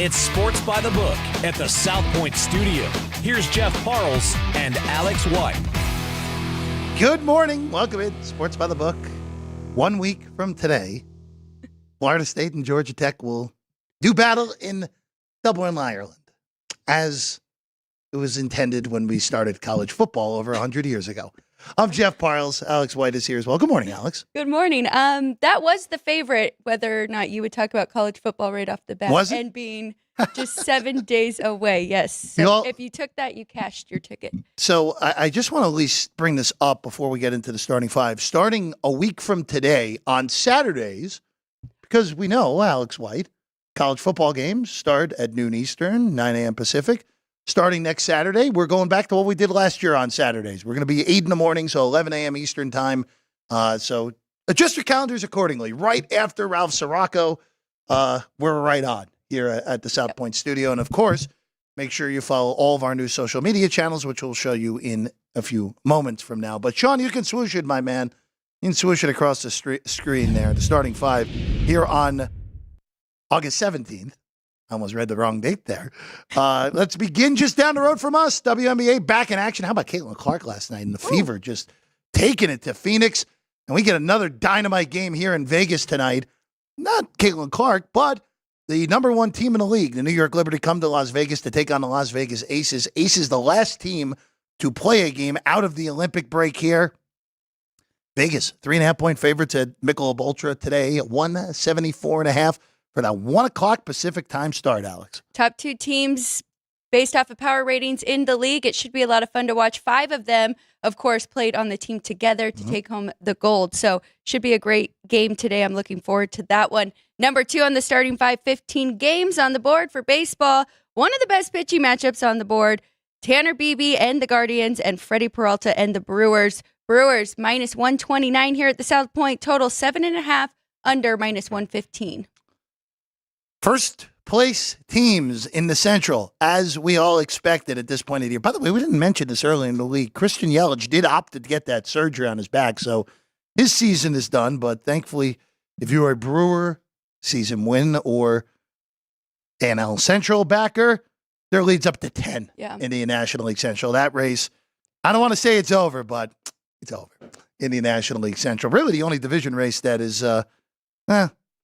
It's Sports by the Book at the South Point Studio. Here's Jeff Parles and Alex White. Good morning. Welcome in Sports by the Book. 1 week from today, Florida State and Georgia Tech will do battle in Dublin, Ireland, as it was intended when we started college football over 100 years ago. I'm Jeff Parles. Alex White is here as well. Good morning, Alex. Good morning. That was the favorite, whether or not you would talk about college football right off the bat. Was it? And being just 7 days away. Yes. So if you took that, you cashed your ticket. So I just want to at least bring this up before we get into the starting five. Starting a week from today on Saturdays, because we know, Alex White, college football games start at noon Eastern, 9 a.m. Pacific. Starting next Saturday, we're going back to what we did last year on Saturdays. We're going to be 8 in the morning, so 11 a.m. Eastern time. So adjust your calendars accordingly. Right after Ralph Sirocco, we're right on here at the South Point Studio. And, of course, make sure you follow all of our new social media channels, which we'll show you in a few moments from now. But, Sean, you can swoosh it, my man. You can swoosh it across the screen there, the starting five here on August 17th. I almost read the wrong date there. Let's begin just down the road from us. WNBA back in action. How about Caitlin Clark last night in the Fever, just taking it to Phoenix? And we get another dynamite game here in Vegas tonight. Not Caitlin Clark, but the number one team in the league, the New York Liberty, come to Las Vegas to take on the Las Vegas Aces. Aces, the last team to play a game out of the Olympic break here. Vegas, 3.5-point favorites at Michelob Ultra today, 174.5. For that 1 o'clock Pacific time start, Alex. Top two teams based off of power ratings in the league. It should be a lot of fun to watch. 5 of them, of course, played on the team together to take home the gold. So should be a great game today. I'm looking forward to that one. Number 2 on the starting 5, 15 games on the board for baseball. One of the best pitching matchups on the board. Tanner Beebe and the Guardians and Freddie Peralta and the Brewers. Brewers minus 129 here at the South Point. Total 7.5 under minus 115. First place teams in the Central, as we all expected at this point of the year. By the way, we didn't mention this early in the league. Christian Yelich did opt to get that surgery on his back, so his season is done. But thankfully, if you are a Brewer season win or NL Central backer, their lead's up to 10 in the National League Central. That race, I don't want to say it's over, but it's over in the National League Central. Really, the only division race that is,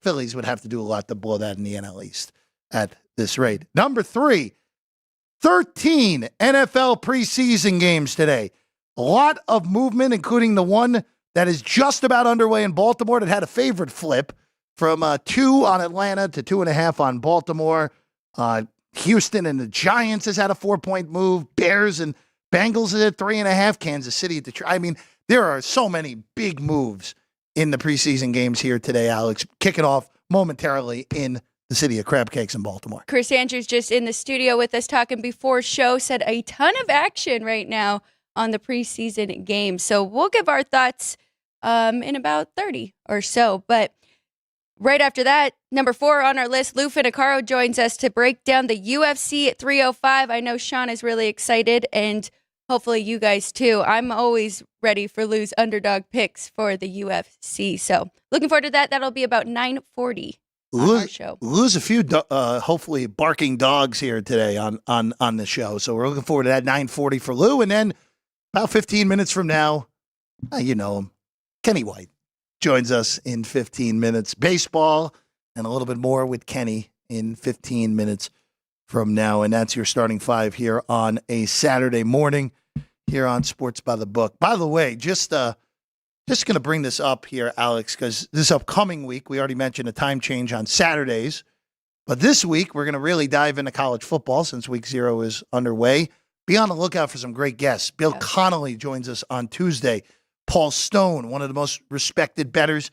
Phillies would have to do a lot to blow that in the NL East at this rate. Number 3, 13 NFL preseason games today. A lot of movement, including the one that is just about underway in Baltimore that had a favorite flip from 2 on Atlanta to 2.5 on Baltimore. Houston and the Giants has had a 4-point move. Bears and Bengals is at 3.5. Kansas City at Detroit. I mean, there are so many big moves in the preseason games here today, Alex, kicking off momentarily in the city of crab cakes in Baltimore. Chris Andrews just in the studio with us talking before show, said a ton of action right now on the preseason games. So we'll give our thoughts in about 30 or so. But right after that, number 4 on our list, Lou Finocchiaro joins us to break down the UFC at 3:05. I know Sean is really excited, and hopefully you guys too. I'm always ready for Lou's underdog picks for the UFC. So looking forward to that. That'll be about 9:40 on our show. Lou's a few, hopefully, barking dogs here today on the show. So we're looking forward to that 9:40 for Lou. And then about 15 minutes from now, you know him, Kenny White joins us in 15 minutes. Baseball and a little bit more with Kenny in 15 minutes from now. And that's your starting 5 here on a Saturday morning here on Sports by the Book. By the way, just going to bring this up here, Alex, because this upcoming week, we already mentioned a time change on Saturdays. But this week, we're going to really dive into college football since week 0 is underway. Be on the lookout for some great guests. Bill Connolly joins us on Tuesday. Paul Stone, one of the most respected bettors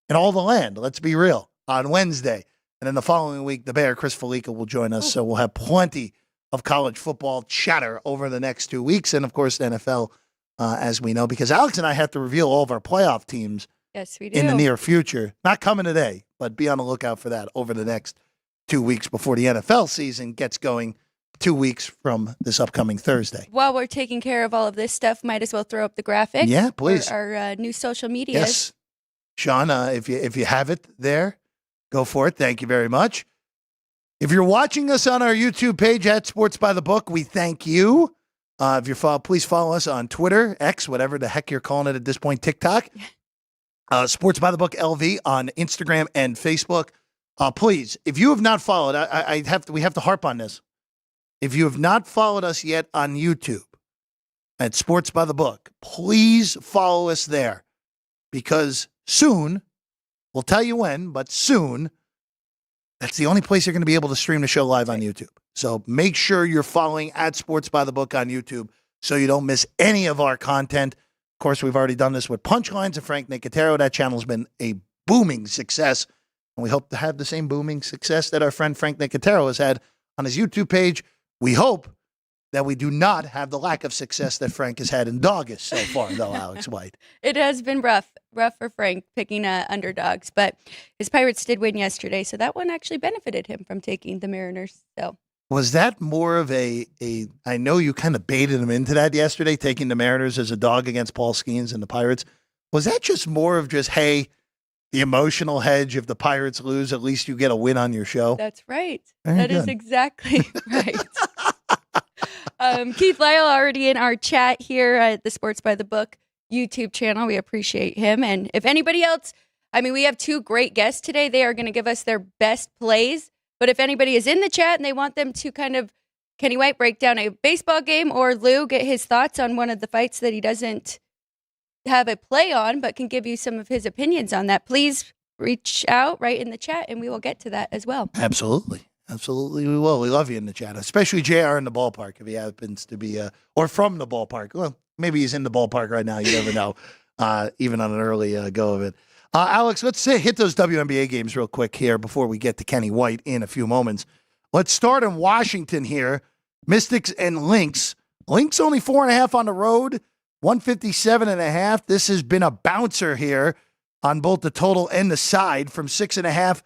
in all the land, let's be real, on Wednesday. And then the following week, the Bear, Chris Felica, will join us. So we'll have plenty of college football chatter over the next 2 weeks. And, of course, the NFL, as we know, because Alex and I have to reveal all of our playoff teams we do. in the near future. Not coming today, but be on the lookout for that over the next 2 weeks before the NFL season gets going 2 weeks from this upcoming Thursday. While we're taking care of all of this stuff, might as well throw up the graphic. Yeah, please. For our new social media. Yes. Sean, if you have it there, go for it. Thank you very much. If you're watching us on our YouTube page at Sports by the Book, we thank you. If you're please follow us on Twitter, X, whatever the heck you're calling it at this point, TikTok. Sports by the Book LV on Instagram and Facebook. Please, if you have not followed, we have to harp on this. If you have not followed us yet on YouTube at Sports by the Book, please follow us there, because soon, we'll tell you when, but soon, that's the only place you're going to be able to stream the show live on YouTube. So make sure you're following at Sports by the Book on YouTube so you don't miss any of our content. Of course, we've already done this with Punchlines and Frank Nicotero. That channel's been a booming success, and we hope to have the same booming success that our friend Frank Nicotero has had on his YouTube page. We hope that we do not have the lack of success that Frank has had in Doggish so far, though, Alex White. It has been rough for Frank picking underdogs, but his Pirates did win yesterday, so that one actually benefited him from taking the Mariners. So was that more of I know you kind of baited him into that yesterday, taking the Mariners as a dog against Paul Skeens and the Pirates. Was that just more of just, hey, the emotional hedge, if the Pirates lose, at least you get a win on your show? That's right. Very that good. Is exactly right. Keith Lyle already in our chat here at the Sports by the Book YouTube channel. We appreciate him. And if anybody else, we have two great guests today. They are going to give us their best plays. But if anybody is in the chat and they want them to kind of, Kenny White break down a baseball game, or Lou get his thoughts on one of the fights that he doesn't have a play on, but can give you some of his opinions on that, please reach out right in the chat and we will get to that as well. Absolutely. Absolutely, we will. We love you in the chat, especially JR in the ballpark, if he happens to be, or from the ballpark. Well, maybe he's in the ballpark right now. You never know, even on an early go of it. Alex, let's hit those WNBA games real quick here before we get to Kenny White in a few moments. Let's start in Washington here. Mystics and Lynx. Lynx only 4.5 on the road, 157.5. This has been a bouncer here on both the total and the side, from 6.5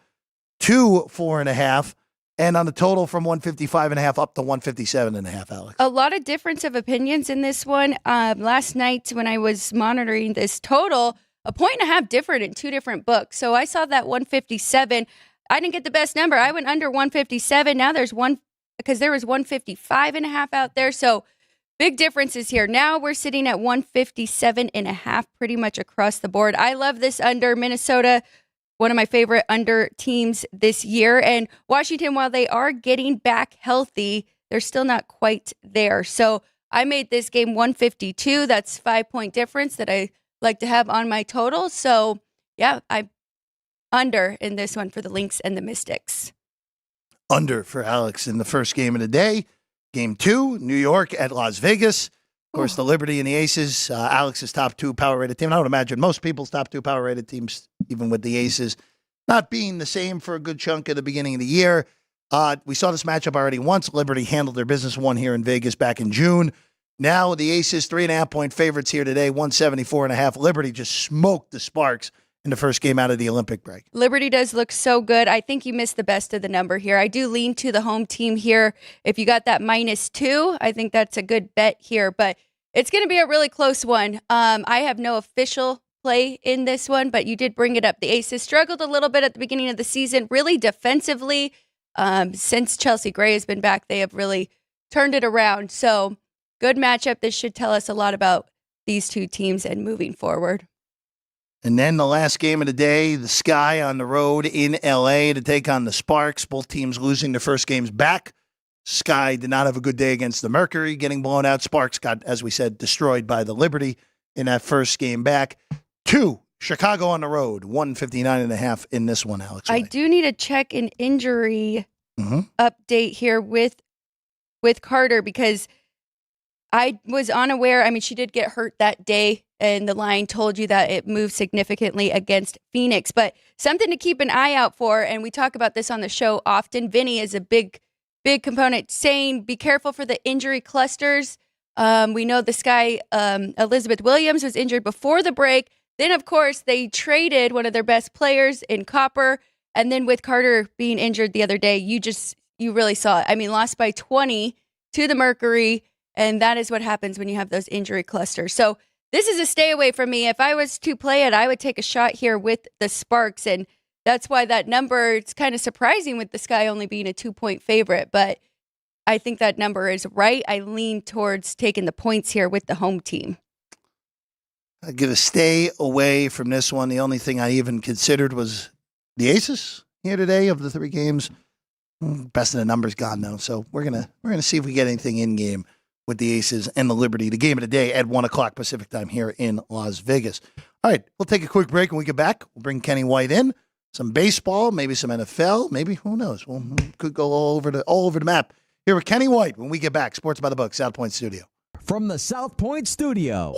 to 4.5. And on the total from 155.5 up to 157.5, Alex. A lot of difference of opinions in this one. Last night when I was monitoring this total, 1.5 different in two different books. So I saw that 157. I didn't get the best number. I went under 157. Now there's one, because there was 155.5 out there. So big differences here. Now we're sitting at 157.5 pretty much across the board. I love this under. Minnesota, one of my favorite under teams this year. And Washington, while they are getting back healthy, they're still not quite there. So I made this game 152. That's 5-point difference that I like to have on my total. So yeah, I under in this one for the Lynx and the Mystics. Under for Alex in the first game of the day. Game 2, New York at Las Vegas. Of course, the Liberty and the Aces, Alex's top 2 power-rated team. I would imagine most people's top 2 power-rated teams, even with the Aces, not being the same for a good chunk at the beginning of the year. We saw this matchup already once. Liberty handled their business, won here in Vegas back in June. Now the Aces, 3.5-point favorites here today, 174.5. Liberty just smoked the Sparks in the first game out of the Olympic break. Liberty does look so good. I think you missed the best of the number here. I do lean to the home team here. If you got that -2, I think that's a good bet here, but it's going to be a really close one. I have no official play in this one, but you did bring it up. The Aces struggled a little bit at the beginning of the season, really defensively. Since Chelsea Gray has been back, they have really turned it around. So good matchup. This should tell us a lot about these two teams and moving forward. And then the last game of the day, the Sky on the road in L.A. to take on the Sparks. Both teams losing their first games back. Sky did not have a good day against the Mercury, getting blown out. Sparks got, as we said, destroyed by the Liberty in that first game back. 2, Chicago on the road, 159.5 in this one, Alex. I do need to check an injury update here with Carter, because I was unaware. I mean, she did get hurt that day, and the line told you that it moved significantly against Phoenix. But something to keep an eye out for, and we talk about this on the show often. Vinny is a big component, saying be careful for the injury clusters. We know the Sky, Elizabeth Williams was injured before the break. Then, of course, they traded one of their best players in Copper. And then with Carter being injured the other day, you really saw it. I mean, lost by 20 to the Mercury. And that is what happens when you have those injury clusters. So this is a stay away from me. If I was to play it, I would take a shot here with the Sparks. And that's why that number, it's kind of surprising with the Sky only being a 2-point favorite, but I think that number is right. I lean towards taking the points here with the home team. I'm going to stay away from this one. The only thing I even considered was the Aces here today of the 3 games. Best of the numbers gone though, so we're gonna see if we get anything in game with the Aces and the Liberty. The game of the day at 1:00 Pacific time here in Las Vegas. All right, we'll take a quick break. When we get back, we'll bring Kenny White in. Some baseball, maybe some NFL, maybe who knows? We could go all over the map. Here with Kenny White when we get back. Sports by the Book, South Point Studio. From the South Point Studio,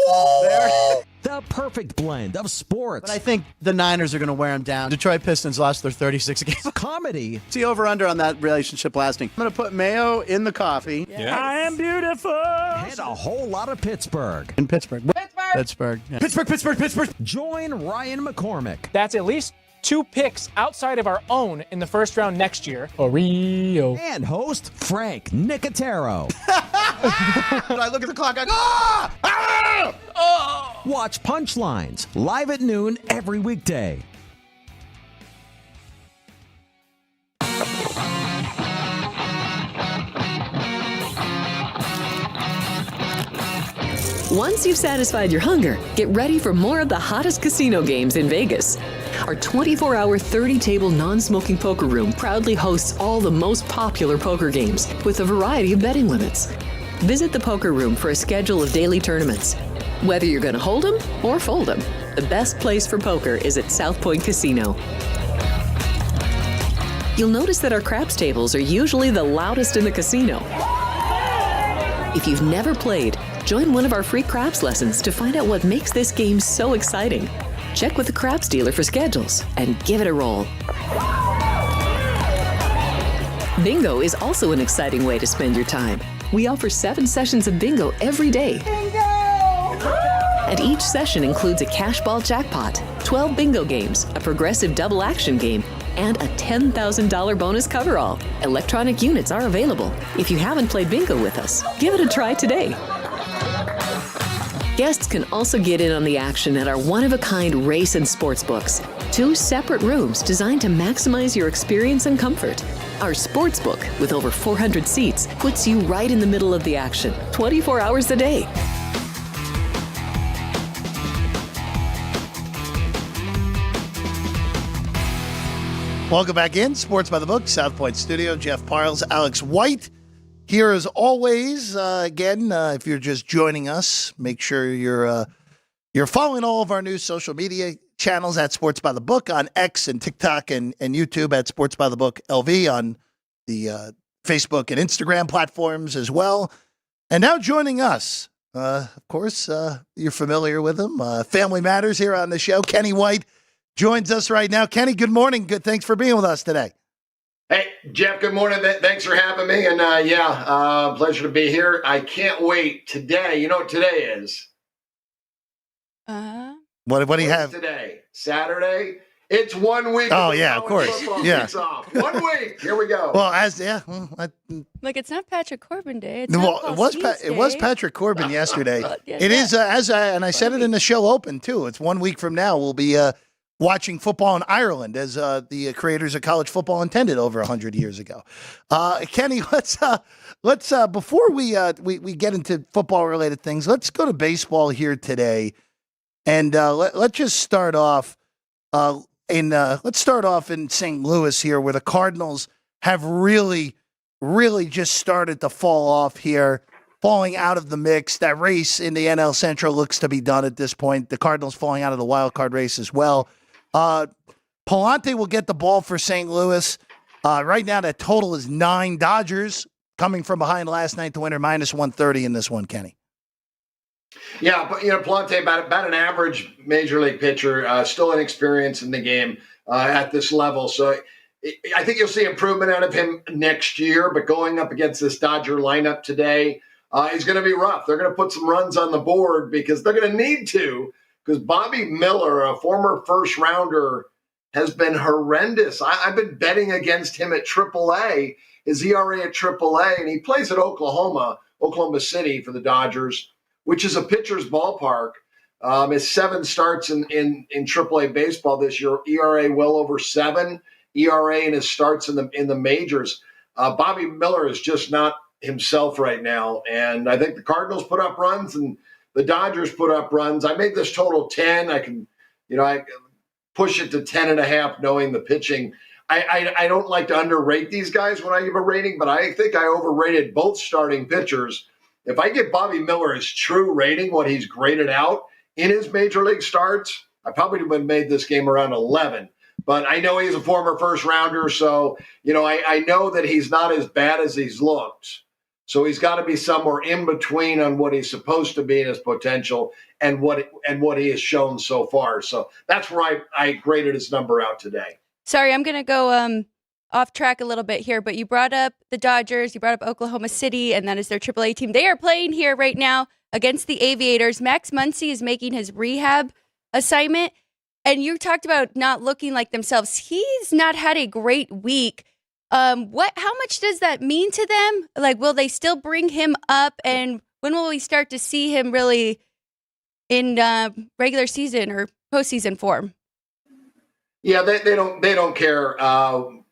the perfect blend of sports. But I think the Niners are going to wear them down. Detroit Pistons lost their 36 games. Comedy. See over-under on that relationship lasting. I'm going to put mayo in the coffee. Yes. I am beautiful. And a whole lot of Pittsburgh. In Pittsburgh. Pittsburgh. Yeah. Pittsburgh. Join Ryan McCormick. That's at least 2 picks outside of our own in the first round next year. Oreo. And host Frank Nicotero. I look at the clock, I go, Watch Punchlines live at noon every weekday. Once you've satisfied your hunger, get ready for more of the hottest casino games in Vegas. Our 24-hour, 30-table non-smoking poker room proudly hosts all the most popular poker games with a variety of betting limits. Visit the poker room for a schedule of daily tournaments. Whether you're going to hold 'em or fold 'em, the best place for poker is at South Point Casino. You'll notice that our craps tables are usually the loudest in the casino. If you've never played, join one of our free craps lessons to find out what makes this game so exciting. Check with the craps dealer for schedules and give it a roll. Bingo is also an exciting way to spend your time. We offer 7 sessions of bingo every day. Bingo! And each session includes a cash ball jackpot, 12 bingo games, a progressive double action game, and a $10,000 bonus coverall. Electronic units are available. If you haven't played bingo with us, give it a try today. Guests can also get in on the action at our one-of-a-kind race and sports books. 2 separate rooms designed to maximize your experience and comfort. Our sports book, with over 400 seats, puts you right in the middle of the action, 24 hours a day. Welcome back in. Sports by the Book, South Point Studio. Jeff Parles, Alex White. Here as always, again, if you're just joining us, make sure you're following all of our new social media channels at Sports by the Book on X and TikTok and YouTube at Sports by the Book LV on the Facebook and Instagram platforms as well. And now joining us, of course, you're familiar with him. Family Matters here on the show. Kenny White joins us right now. Kenny, good morning. Good. Thanks for being with us today. Hey, Jeff, good morning. Thanks for having me. And pleasure to be here. I can't wait today. You know what today is? What do you have today? Saturday? It's 1 week. Oh, yeah, of course. Yeah. Off. 1 week. Here we go. Well, Like, it's not Patrick Corbin Day. It's it was Patrick Corbin yesterday. Yeah, it is, and I said it in the show open, too. It's 1 week from now. We'll be watching football in Ireland, as the creators of college football intended over 100 years ago. Kenny, let's before we get into football-related things, let's go to baseball here today, and let's just start off in St. Louis here, where the Cardinals have really just started to fall off here, falling out of the mix. That race in the NL Central looks to be done at this point. The Cardinals falling out of the wild card race as well. Palante will get the ball for St. Louis. Right now, that total is 9. Dodgers coming from behind last night to winner -130 in this one, Kenny. Yeah, but Palante about an average major league pitcher, still inexperienced in the game at this level. So I think you'll see improvement out of him next year. But going up against this Dodger lineup today is going to be rough. They're going to put some runs on the board because they're going to need to. Because Bobby Miller, a former first rounder, has been horrendous. I've been betting against him at AAA, his ERA at AAA, and he plays at Oklahoma City for the Dodgers, which is a pitcher's ballpark. His 7 starts in AAA baseball this year, ERA well over 7, ERA in his starts in the majors. Bobby Miller is just not himself right now, and I think the Cardinals put up runs and the Dodgers put up runs. I made this total 10. I can push it to 10.5, knowing the pitching. I don't like to underrate these guys when I give a rating, but I think I overrated both starting pitchers. If I give Bobby Miller his true rating, what he's graded out in his major league starts, I probably would have made this game around 11. But I know he's a former first rounder, so I know that he's not as bad as he's looked. So he's got to be somewhere in between on what he's supposed to be in his potential and what he has shown so far. So that's where I graded his number out today. Sorry, I'm going to go off track a little bit here, but you brought up the Dodgers, you brought up Oklahoma City, and that is their AAA team. They are playing here right now against the Aviators. Max Muncy is making his rehab assignment, and you talked about not looking like themselves. He's not had a great week. How much does that mean to them? Like, will they still bring him up, and when will we start to see him really in regular season or postseason form? Yeah, they don't care,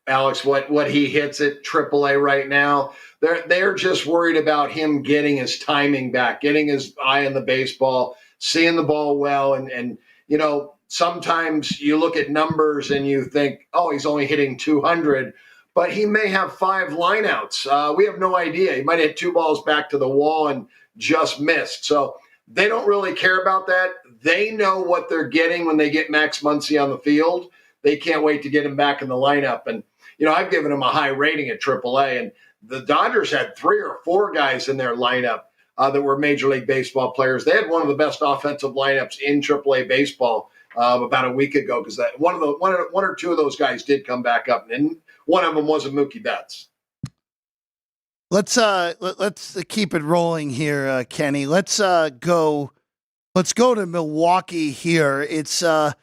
Alex, what he hits at AAA right now. They're just worried about him getting his timing back, getting his eye on the baseball, seeing the ball well, and sometimes you look at numbers and you think, oh, he's only hitting 200, but he may have 5 lineouts. We have no idea. He might hit 2 balls back to the wall and just missed. So they don't really care about that. They know what they're getting when they get Max Muncy on the field. They can't wait to get him back in the lineup. And, I've given him a high rating at AAA. And the Dodgers had 3 or 4 guys in their lineup that were Major League Baseball players. They had one of the best offensive lineups in AAA baseball about a week ago, because one or two of those guys did come back up, and one of them wasn't Mookie Betts. Let's keep it rolling here, Kenny. Let's go to Milwaukee here. It's a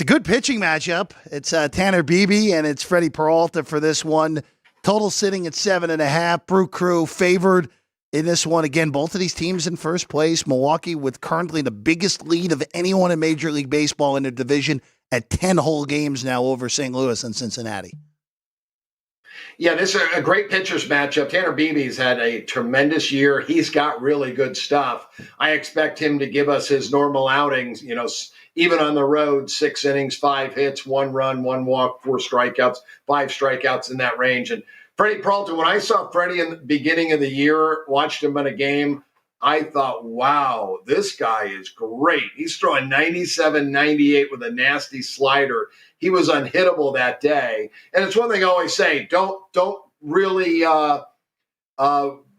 good pitching matchup. It's Tanner Beebe and it's Freddie Peralta for this one. Total sitting at 7.5. Brew Crew favored in this one. Again, both of these teams in first place. Milwaukee with currently the biggest lead of anyone in Major League Baseball in their division at 10 whole games now over St. Louis and Cincinnati. Yeah, this is a great pitchers matchup. Tanner Beebe's had a tremendous year. He's got really good stuff. I expect him to give us his normal outings, even on the road, 6 innings, 5 hits, 1 run, 1 walk, 4 strikeouts, 5 strikeouts in that range. And Freddie Peralta, when I saw Freddie in the beginning of the year, watched him in a game, I thought, wow, this guy is great. He's throwing 97, 98 with a nasty slider. He was unhittable that day. And it's one thing I always say, don't really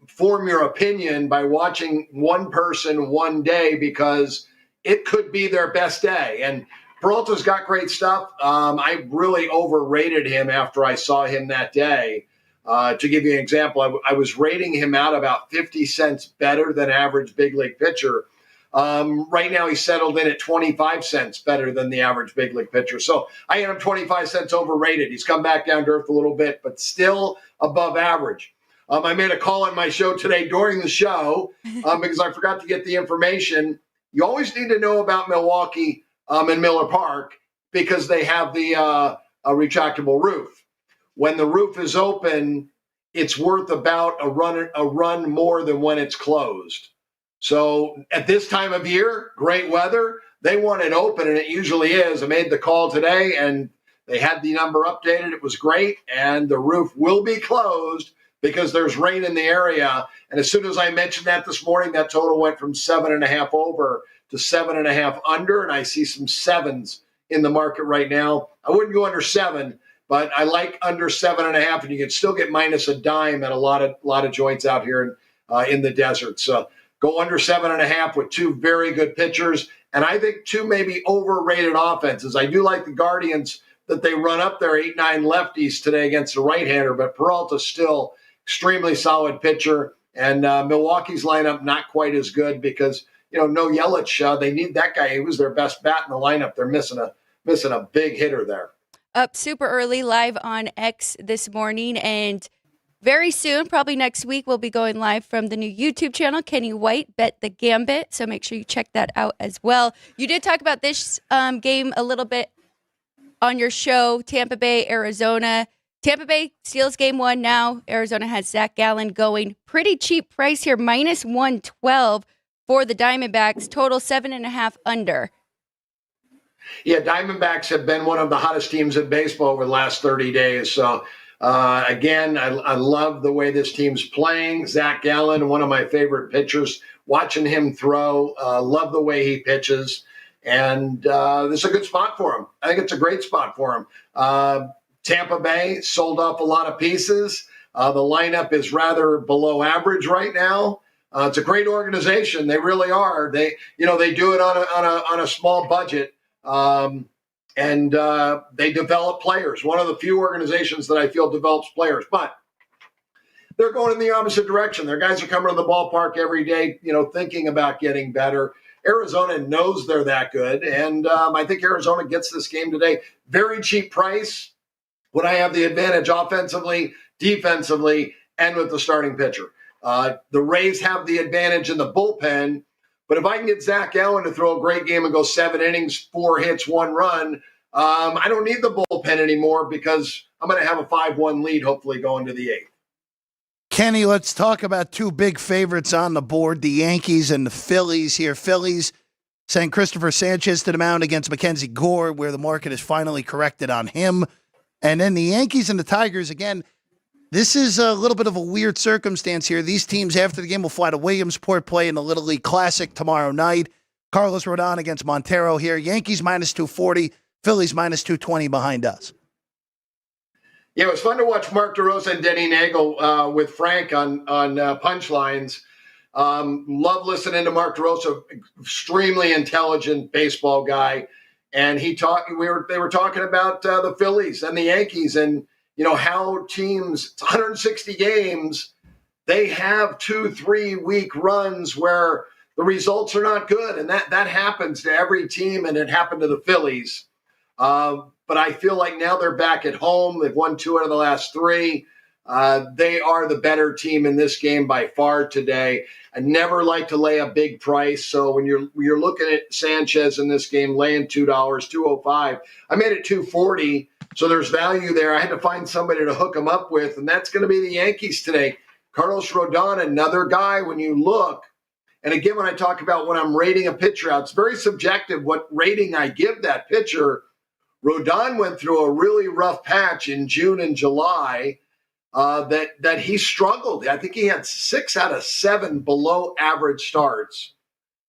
form your opinion by watching one person one day, because it could be their best day. And Peralta's got great stuff. I really overrated him after I saw him that day. To give you an example, I was rating him out about 50 cents better than average big league pitcher. Right now he's settled in at 25 cents better than the average big league pitcher. So I had him 25 cents overrated. He's come back down to earth a little bit, but still above average. I made a call on my show today during the show because I forgot to get the information. You always need to know about Milwaukee and Miller Park because they have the a retractable roof. When the roof is open, it's worth about a run more than when it's closed. So at this time of year, great weather, they want it open, and it usually is. I made the call today, and they had the number updated. It was great, and the roof will be closed because there's rain in the area. And as soon as I mentioned that this morning, that total went from 7.5 over to 7.5 under, and I see some 7s in the market right now. I wouldn't go under 7. But I like under 7.5, and you can still get minus a dime at a lot of joints out here in the desert. So go under 7.5 with 2 very good pitchers, and I think 2 maybe overrated offenses. I do like the Guardians that they run up their 8-9 lefties today against the right-hander, but Peralta's still extremely solid pitcher, and Milwaukee's lineup not quite as good because no Yelich. They need that guy. He was their best bat in the lineup. They're missing a big hitter there. Up super early live on X this morning, and very soon, probably next week, we'll be going live from the new YouTube channel, Kenny White, Bet the Gambit. So make sure you check that out as well. You did talk about this game a little bit on your show, Tampa Bay, Arizona. Tampa Bay steals game one now. Arizona has Zach Gallen going. Pretty cheap price here, minus 112 for the Diamondbacks. Total 7.5 under. Yeah, Diamondbacks have been one of the hottest teams in baseball over the last 30 days. So, again, I love the way this team's playing. Zach Gallen, one of my favorite pitchers, watching him throw. Love the way he pitches. And this is a good spot for him. I think it's a great spot for him. Tampa Bay sold off a lot of pieces. The lineup is rather below average right now. It's a great organization. They really are. They do it on a small budget. And they develop players. One of the few organizations that I feel develops players, but they're going in the opposite direction. Their guys are coming to the ballpark every day, thinking about getting better. Arizona knows they're that good, and I think Arizona gets this game today. Very cheap price. Would I have the advantage offensively, defensively, and with the starting pitcher? The Rays have the advantage in the bullpen. But if I can get Zach Gallen to throw a great game and go 7 innings, 4 hits, 1 run, I don't need the bullpen anymore because I'm going to have a 5-1 lead, hopefully, going to the 8th. Kenny, let's talk about two big favorites on the board, the Yankees and the Phillies here. Phillies send Christopher Sanchez to the mound against Mackenzie Gore, where the market is finally corrected on him. And then the Yankees and the Tigers, again, this is a little bit of a weird circumstance here. These teams after the game will fly to Williamsport, play in the Little League Classic tomorrow night. Carlos Rodon against Montero here. Yankees minus 240, Phillies minus 220 behind us. Yeah, it was fun to watch Mark DeRosa and Denny Nagel with Frank on Punchlines. Love listening to Mark DeRosa, extremely intelligent baseball guy. And they were talking about the Phillies and the Yankees and how teams, it's 160 games, they have 2-3 week runs where the results are not good. And that happens to every team, and it happened to the Phillies. But I feel like now they're back at home. They've won 2 out of the last 3. They are the better team in this game by far today. I never like to lay a big price. So when you're looking at Sanchez in this game, laying $2, $2.05, I made it $2.40. So there's value there. I had to find somebody to hook him up with, and that's going to be the Yankees today. Carlos Rodon, another guy when you look. And again, when I talk about when I'm rating a pitcher out, it's very subjective what rating I give that pitcher. Rodon went through a really rough patch in June and July that he struggled. I think he had 6 out of 7 below average starts.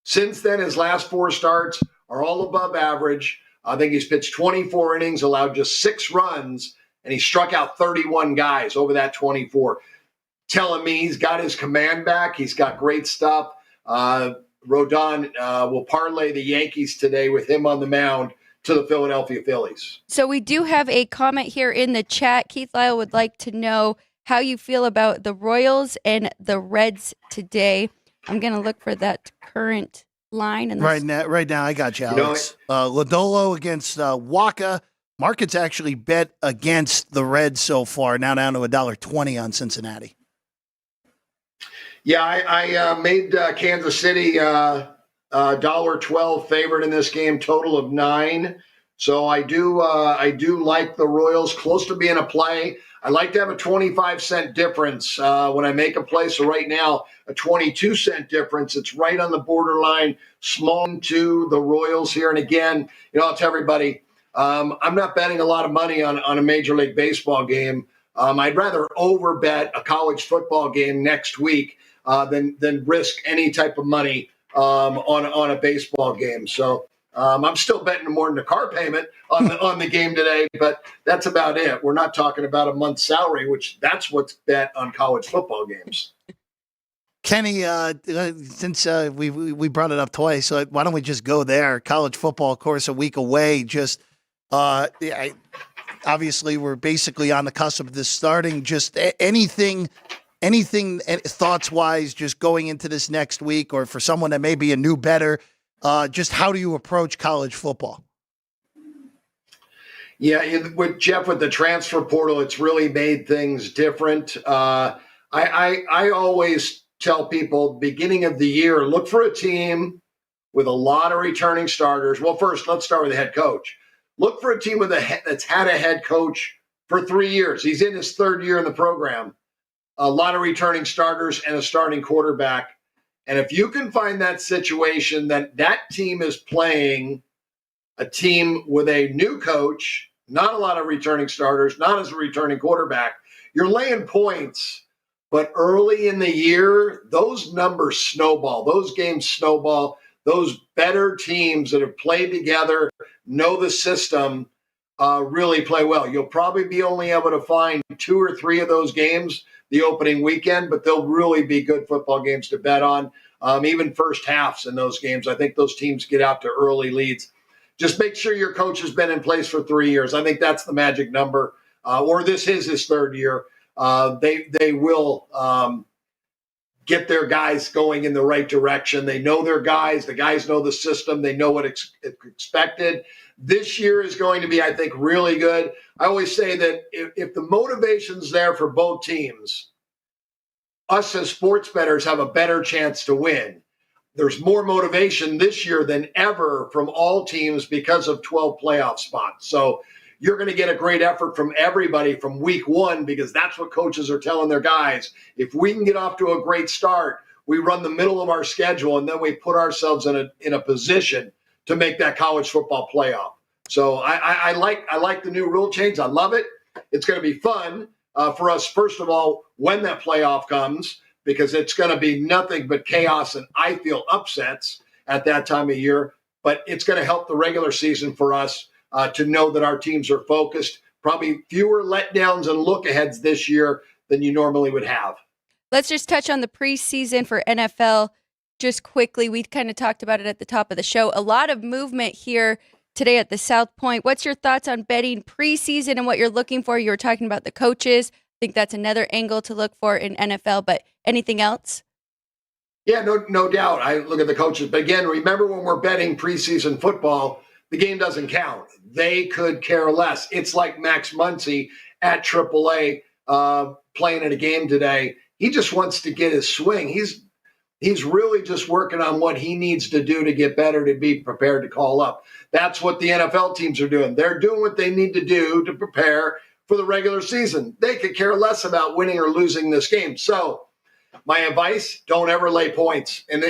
Since then, his last 4 starts are all above average. I think he's pitched 24 innings, allowed just 6 runs, and he struck out 31 guys over that 24. Telling me he's got his command back. He's got great stuff. Rodon will parlay the Yankees today with him on the mound to the Philadelphia Phillies. So we do have a comment here in the chat. Keith Lyle would like to know how you feel about the Royals and the Reds today. I'm going to look for that current line. And right now, I got you, Alex. Lodolo against Waka. Market's actually bet against the Reds so far, now down to $1.20 on Cincinnati. Yeah, I made Kansas City $1.12 favorite in this game, total of 9. So I do like the Royals, close to being a play. I like to have a 25-cent difference when I make a play. So right now, a 22-cent difference. It's right on the borderline, small to the Royals here. And again, I'll tell everybody, I'm not betting a lot of money on a Major League Baseball game. I'd rather overbet a college football game next week than risk any type of money on a baseball game. So I'm still betting more than a car payment on the game today, but that's about it. We're not talking about a month's salary, which that's what's bet on college football games. Kenny, since we brought it up twice, so why don't we just go there? College football, of course, a week away. Just obviously, we're basically on the cusp of this starting. Just anything thoughts-wise, just going into this next week, or for someone that may be a new bettor, just how do you approach college football? Yeah, with Jeff, with the transfer portal, it's really made things different. I always tell people, beginning of the year, look for a team with a lot of returning starters. Well, first, let's start with the head coach. Look for a team that's had a head coach for 3 years. He's in his third year in the program. A lot of returning starters and a starting quarterback. And if you can find that situation that team is playing a team with a new coach, not a lot of returning starters, not as a returning quarterback, you're laying points. But early in the year, those numbers snowball. Those games snowball. Those better teams that have played together, know the system, really play well. You'll probably be only able to find 2 or 3 of those games the opening weekend, but they'll really be good football games to bet on. Even first halves in those games, I think those teams get out to early leads. Just make sure your coach has been in place for 3 years. I think that's the magic number. Or this is his third year. They will get their guys going in the right direction. They know their guys. The guys know the system. They know what expected. This year is going to be, I think, really good. I always say that if the motivation's there for both teams, us as sports bettors have a better chance to win. There's more motivation this year than ever from all teams because of 12 playoff spots. So you're going to get a great effort from everybody from week one, because that's what coaches are telling their guys. If we can get off to a great start, we run the middle of our schedule, and then we put ourselves in a position to make that college football playoff. So I like the new rule change. I love it. It's going to be fun for us, first of all, when that playoff comes, because it's going to be nothing but chaos and, I feel, upsets at that time of year. But it's going to help the regular season for us to know that our teams are focused. Probably fewer letdowns and look-aheads this year than you normally would have. Let's just touch on the preseason for NFL just quickly. We kind of talked about it at the top of the show. A lot of movement here today at the South Point. What's your thoughts on betting preseason and what you're looking for? You were talking about the coaches. I think that's another angle to look for in NFL, but anything else? Yeah, no doubt. I look at the coaches. But again, remember, when we're betting preseason football, the game doesn't count. They could care less. It's like Max Muncy at AAA playing in a game today. He just wants to get his swing. He's really just working on what he needs to do to get better, to be prepared to call up. That's what the NFL teams are doing. They're doing what they need to do to prepare for the regular season. They could care less about winning or losing this game. So my advice, don't ever lay points in a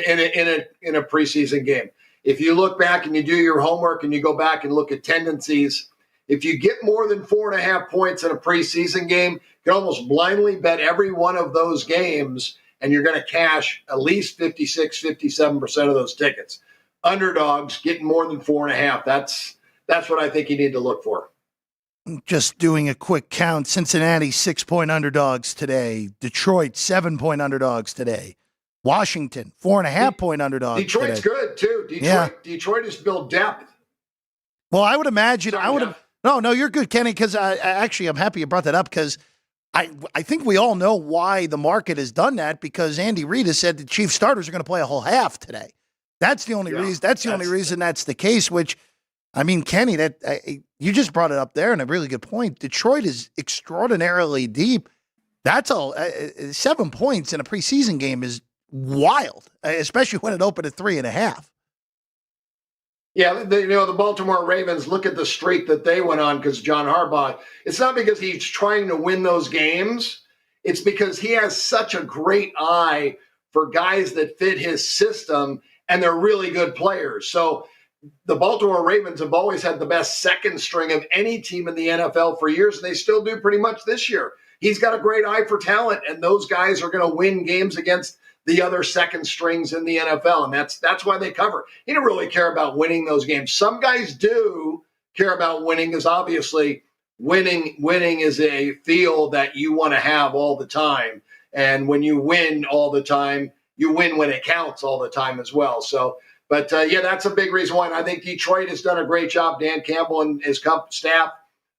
preseason game. If you look back and you do your homework and you go back and look at tendencies, if you get more than 4.5 points in a preseason game, you can almost blindly bet every one of those games, and you're going to cash at least 56, 57% of those tickets. Underdogs getting more than 4.5. That's what I think you need to look for. Just doing a quick count. Cincinnati, 6-point underdogs today. Detroit, 7-point underdogs today. Washington, 4.5-point underdogs Detroit's today. good, too. Detroit has built depth. Well, I would imagine Sorry, I would have. No, you're good, Kenny, because I'm happy you brought that up, because I think we all know why the market has done that, because Andy Reid has said the chief starters are going to play a whole half today. That's the only reason. That's the only reason that's the case. Which, I mean, Kenny, you just brought it up there, and a really good point. Detroit is extraordinarily deep. That's all. 7 points in a preseason game is wild, especially when it opened at 3.5. Yeah, the Baltimore Ravens, look at the streak that they went on because John Harbaugh. It's not because he's trying to win those games. It's because he has such a great eye for guys that fit his system, and they're really good players. So the Baltimore Ravens have always had the best second string of any team in the NFL for years, and they still do pretty much this year. He's got a great eye for talent, and those guys are going to win games against the other second strings in the NFL, and that's why they cover. He didn't really care about winning those games. Some guys do care about winning, because obviously winning is a feel that you want to have all the time. And when you win all the time, you win when it counts all the time as well. So, but that's a big reason why. And I think Detroit has done a great job. Dan Campbell and his staff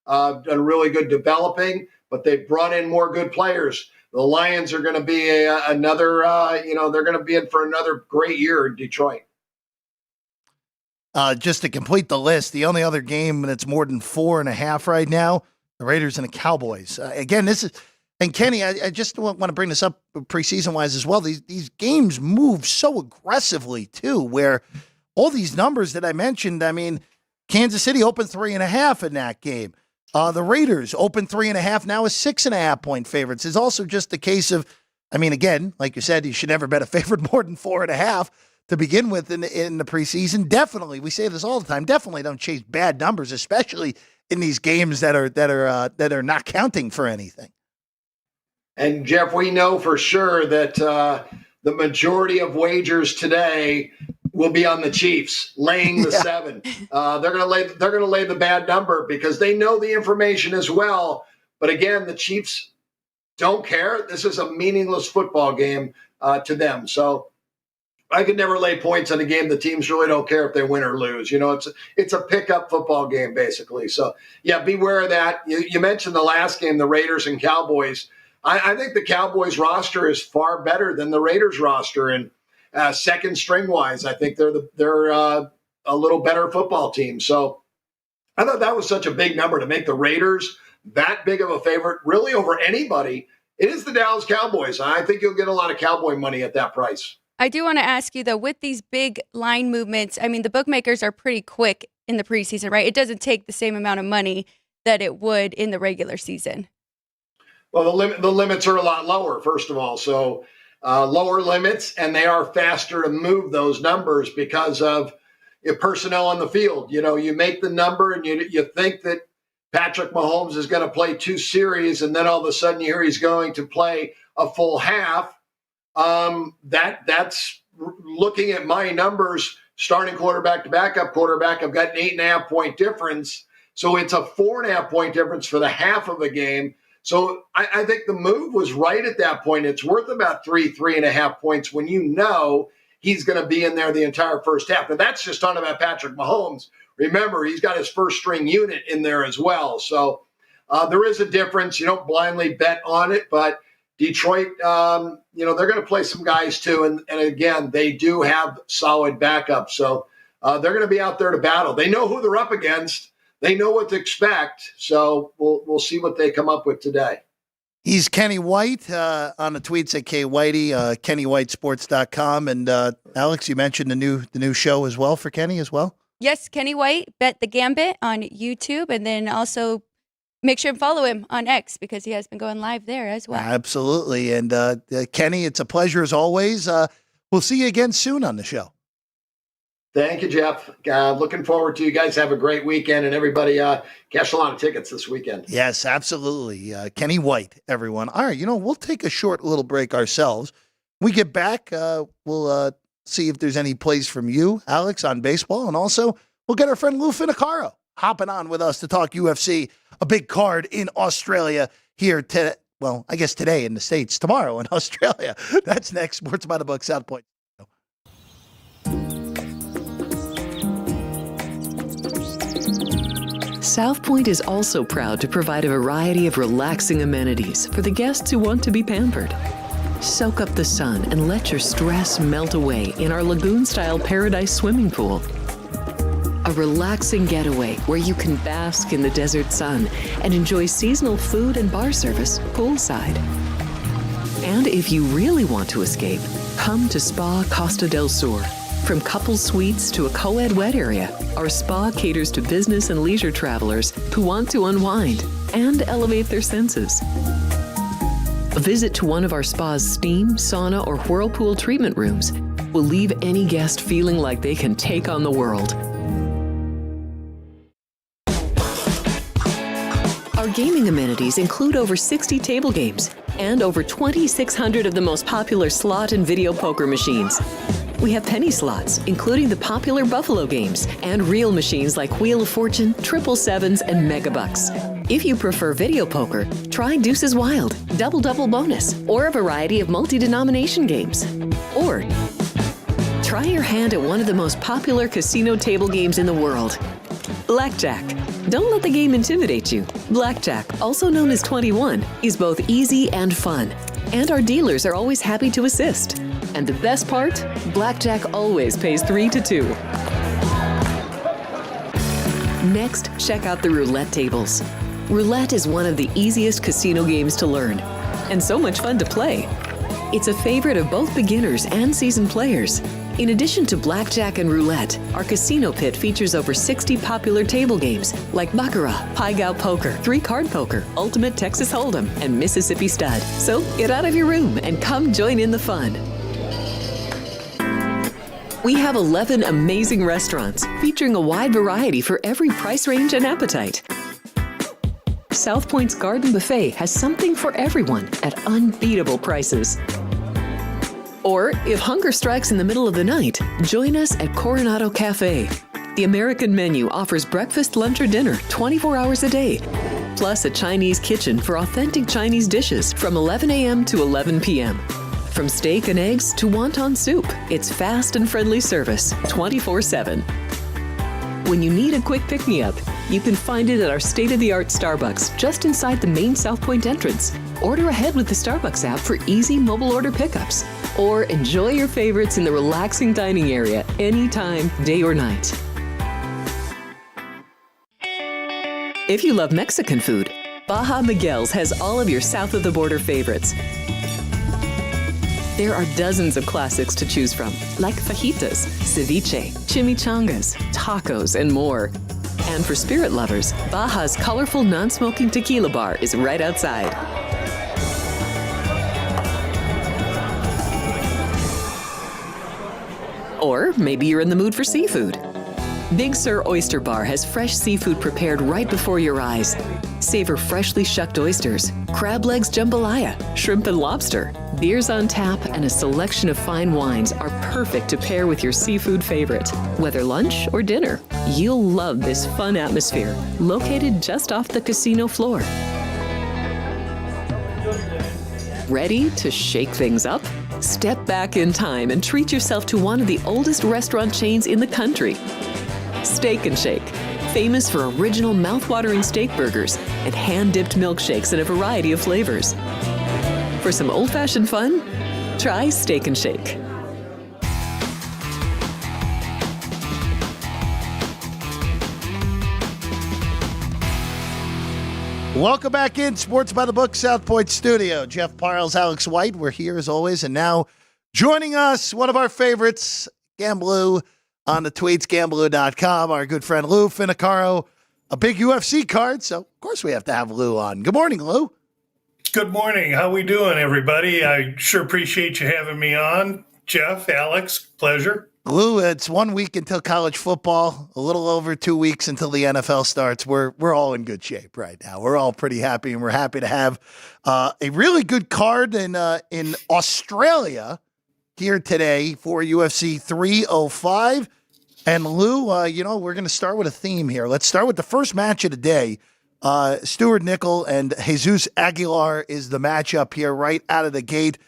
done really good developing, but they've brought in more good players. The Lions are going to be they're going to be in for another great year in Detroit. Just to complete the list, the only other game that's more than 4.5 right now, the Raiders and the Cowboys. Again, this is, and Kenny, I just want to bring this up preseason wise as well. These games move so aggressively too, where all these numbers that I mentioned, I mean, Kansas City opened 3.5 in that game. The Raiders opened 3.5, now is 6.5 point favorites. It's also just a case of, I mean, again, like you said, you should never bet a favorite more than 4.5 to begin with in the preseason. Definitely, we say this all the time, definitely don't chase bad numbers, especially in these games that are not counting for anything. And Jeff, we know for sure that the majority of wagers today will be on the Chiefs laying the 7. They're going to lay the bad number because they know the information as well. But again, the Chiefs don't care. This is a meaningless football game to them. So I could never lay points on a game. The teams really don't care if they win or lose. You know, it's a pickup football game basically. So yeah, beware of that. You mentioned the last game, the Raiders and Cowboys. I think the Cowboys roster is far better than the Raiders roster, and second string wise, I think they're a little better football team. So I thought that was such a big number to make the Raiders that big of a favorite, really over anybody. It is the Dallas Cowboys. I think you'll get a lot of Cowboy money at that price. I do want to ask you, though, with these big line movements, I mean, the bookmakers are pretty quick in the preseason, right? It doesn't take the same amount of money that it would in the regular season. Well, the limits are a lot lower, first of all. So lower limits, and they are faster to move those numbers because of personnel on the field. You know, you make the number and you think that Patrick Mahomes is going to play 2 series, and then all of a sudden you hear he's going to play a full half. That's looking at my numbers, starting quarterback to backup quarterback. I've got an 8.5 point difference. So it's a 4.5 point difference for the half of a game. So I think the move was right at that point. It's worth about 3.5 points when you know he's going to be in there the entire first half. But that's just talking about Patrick Mahomes. Remember, he's got his first string unit in there as well. So there is a difference. You don't blindly bet on it, but Detroit, they're going to play some guys too. And again, they do have solid backup. So they're going to be out there to battle. They know who they're up against. They know what to expect, so we'll see what they come up with today. He's Kenny White on the tweets at KWhitey, KennyWhiteSports.com. And Alex, you mentioned the new show as well for Kenny as well? Yes, Kenny White, Bet the Gambit on YouTube, and then also make sure and follow him on X because he has been going live there as well. Absolutely. And Kenny, it's a pleasure as always. We'll see you again soon on the show. Thank you, Jeff. Looking forward to you guys. Have a great weekend, and everybody cash a lot of tickets this weekend. Yes, absolutely. Kenny White, everyone. All right, we'll take a short little break ourselves. When we get back, we'll see if there's any plays from you, Alex, on baseball, and also we'll get our friend Lou Finocchiaro hopping on with us to talk UFC, a big card in Australia here I guess today in the States, tomorrow in Australia. That's next. Sports by the Book, South Point. South Point is also proud to provide a variety of relaxing amenities for the guests who want to be pampered. Soak up the sun and let your stress melt away in our lagoon-style paradise swimming pool. A relaxing getaway where you can bask in the desert sun and enjoy seasonal food and bar service poolside. And if you really want to escape, come to Spa Costa del Sur. From couple suites to a co-ed wet area, our spa caters to business and leisure travelers who want to unwind and elevate their senses. A visit to one of our spa's steam, sauna, or whirlpool treatment rooms will leave any guest feeling like they can take on the world. Our gaming amenities include over 60 table games and over 2,600 of the most popular slot and video poker machines. We have penny slots, including the popular Buffalo games, and real machines like Wheel of Fortune, 777s, and Megabucks. If you prefer video poker, try Deuces Wild, Double Bonus, or a variety of multi-denomination games. Or try your hand at one of the most popular casino table games in the world, Blackjack. Don't let the game intimidate you. Blackjack, also known as 21, is both easy and fun. And our dealers are always happy to assist. And the best part? Blackjack always pays 3 to 2. Next, check out the roulette tables. Roulette is one of the easiest casino games to learn, and so much fun to play. It's a favorite of both beginners and seasoned players. In addition to blackjack and roulette, our casino pit features over 60 popular table games like Baccarat, Pai Gow Poker, 3-Card Poker, Ultimate Texas Hold'em, and Mississippi Stud. So get out of your room and come join in the fun. We have 11 amazing restaurants featuring a wide variety for every price range and appetite. South Point's Garden Buffet has something for everyone at unbeatable prices. Or, if hunger strikes in the middle of the night, join us at Coronado Cafe. The American menu offers breakfast, lunch, or dinner 24 hours a day, plus a Chinese kitchen for authentic Chinese dishes from 11 a.m. to 11 p.m. From steak and eggs to wonton soup, it's fast and friendly service 24/7. When you need a quick pick-me-up, you can find it at our state-of-the-art Starbucks just inside the main South Point entrance. Order ahead with the Starbucks app for easy mobile order pickups. Or enjoy your favorites in the relaxing dining area anytime, day or night. If you love Mexican food, Baja Miguel's has all of your south-of-the-border favorites. There are dozens of classics to choose from, like fajitas, ceviche, chimichangas, tacos, and more. And for spirit lovers, Baja's colorful non-smoking tequila bar is right outside. Or maybe you're in the mood for seafood. Big Sur Oyster Bar has fresh seafood prepared right before your eyes. Savor freshly shucked oysters, crab legs jambalaya, shrimp and lobster. Beers on tap and a selection of fine wines are perfect to pair with your seafood favorite. Whether lunch or dinner, you'll love this fun atmosphere, located just off the casino floor. Ready to shake things up? Step back in time and treat yourself to one of the oldest restaurant chains in the country. Steak and Shake, famous for original mouth-watering steak burgers and hand-dipped milkshakes in a variety of flavors. For some old-fashioned fun, try Steak and Shake. Welcome back in Sports by the Book, South Point Studio. Jeff Parles, Alex White, we're here as always. And now joining us, one of our favorites, Gamblu on the tweets, gamblu.com, our good friend Lou Finocchiaro, a big UFC card. So, of course, we have to have Lou on. Good morning, Lou. Good morning. How we doing, everybody? I sure appreciate you having me on. Jeff, Alex, pleasure. Lou, it's 1 week until college football, a little over 2 weeks until the NFL starts. We're all in good shape right now. We're all pretty happy, and we're happy to have a really good card in Australia here today for UFC 305. And Lou, we're going to start with a theme here. Let's start with the first match of the day. Stuart Nickel and Jesus Aguilar is the matchup here right out of the gate.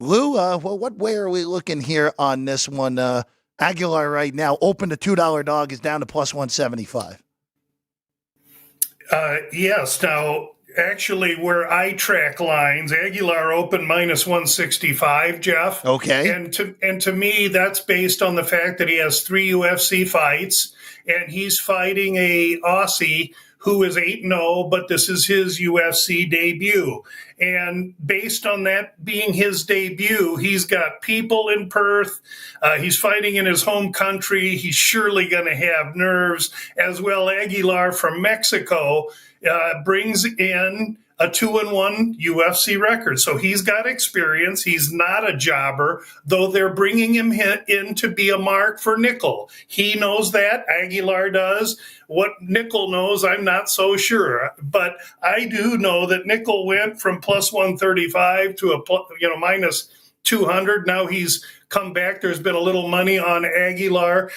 Lou, what way are we looking here on this one? Aguilar right now, open to $2 dog, is down to plus 175. Yes. Now, actually, where I track lines, Aguilar open minus 165, Jeff. Okay. And to me, that's based on the fact that he has 3 UFC fights, and he's fighting a Aussie who is 8-0, but this is his UFC debut. And based on that being his debut, he's got people in Perth. He's fighting in his home country. He's surely going to have nerves. As well, Aguilar from Mexico brings in a 2-1 UFC record. So he's got experience. He's not a jobber, though they're bringing him in to be a mark for Nickel. He knows that. Aguilar does. What Nickel knows, I'm not so sure. But I do know that Nickel went from plus 135 to a minus 200. Now he's come back. There's been a little money on Aguilar.